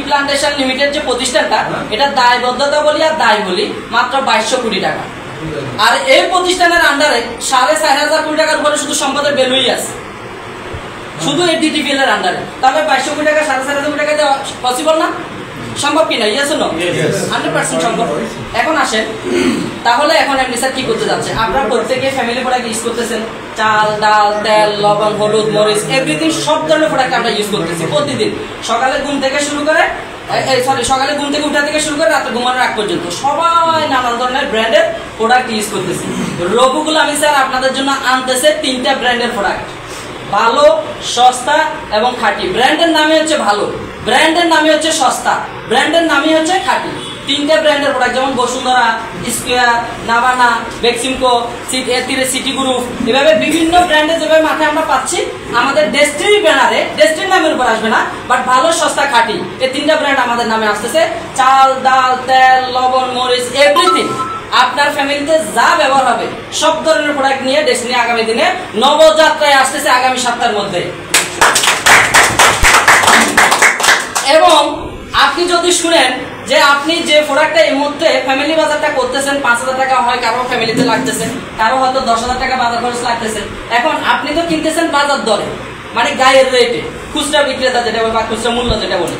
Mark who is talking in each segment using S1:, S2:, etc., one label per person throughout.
S1: Plantation limited যে প্রতিষ্ঠানটা, এটা দায়বদ্ধতা বলি আর দায় বলি মাত্র 2200 কোটি টাকা। আর এই প্রতিষ্ঠানের আন্ডারে 4500 কোটি টাকার উপরে শুধু সম্পদের ভ্যালুই আছে, শুধু এই ডিটিপিএল এর আন্ডারে। তাহলে 2200 কোটি টাকা 4500 কোটি টাকা দেওয়া পসিবল না? সম্ভব কিনা? Yes no? 100% সম্ভব। এখন আসেন, তাহলে এখন আপনি স্যার কি করতে যাচ্ছে? আপনারা প্রত্যেকে ফ্যামিলি প্রোডাক্ট ইউজ করতেছেন, চাল, ডাল, তেল, লবণ, হলুদ, মরিচ, এভরিথিং, সব ধরনের প্রোডাক্ট আমরা ইউজ করতেছি প্রতিদিন। সকালে ঘুম থেকে শুরু করে সকালে ঘুম থেকে উঠা থেকে শুরু করে রাতে ঘুমানোর আগ পর্যন্ত সবাই নানান ধরনের ব্র্যান্ডের প্রোডাক্ট ইউজ করতেছি। রবুগুলো আমি স্যার আপনাদের জন্য আনতেছে 3টা ব্র্যান্ডের প্রোডাক্ট, ভালো, সস্তা এবং খাঁটি। ব্র্যান্ডের নামে হচ্ছে ভালো, ব্র্যান্ডের নামে হচ্ছে সস্তা, ব্র্যান্ডের নামে হচ্ছে খাঁটি। 3টা ব্র্যান্ডের প্রোডাক্ট, যেমন Bashundhara, square, Navana, Beximco, city group, এভাবে বিভিন্ন ব্র্যান্ডে যেভাবে মাথায় আমরা পাচ্ছি, আমাদের ডেস্টিনি ব্যানারে, ডেস্টিনি নামের উপর আসবে না, বাট ভালো, সস্তা, খাঁটি, এই 3টা ব্র্যান্ড আমাদের নামে আসতেছে। চাল, ডাল, তেল, লবণ, মরিচ, এভরিথিং আপনার ফ্যামিলিতে যা ব্যবহার হবে সব ধরনের প্রোডাক্ট নিয়ে ডেস্টিনি আগামী দিনে নবযাত্রায় আসতেছে আগামী সপ্তাহের মধ্যে। এবং আপনি যদি শুনেন যে আপনি যে প্রোডাক্টটা এই মুহূর্তে ফ্যামিলি বাজারটা করতেছেন 5000 টাকা হয়, কারো ফ্যামিলিতে লাগতেছে, কারো হয়তো 10000 টাকা বাজার খরচ লাগতেছে। এখন আপনি তো কিনতেছেন বাজার দরে, মানে গায়ের রেটে, খুচরা বিক্রেতা যেটা বলে বা খুচরা মূল্য যেটা বলে।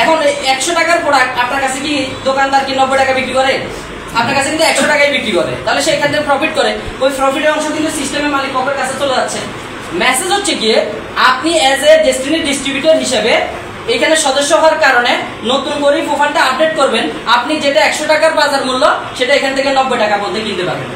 S1: এখন 100 টাকার প্রোডাক্ট আপনার কাছে কি দোকানদার কি 90 টাকা বিক্রি করে? আপনার কাছে কিন্তু 100 টাকায় বিক্রি করে, তাহলে সে এখান থেকে প্রফিট করে। ওই প্রফিটের অংশ কিন্তু সিস্টেমের মালিক পক্ষের কাছে চলে যাচ্ছে। মেসেজ হচ্ছে গিয়ে আপনি এজ এ ডেস্টিনি ডিস্ট্রিবিউটর হিসেবে এখানে সদস্য হওয়ার কারণে নতুন করে প্রোফাইলটা আপডেট করবেন, আপনি যেটা 100 টাকার বাজার মূল্য সেটা এখান থেকে 90 টাকা মধ্যে কিনতে পারবেন।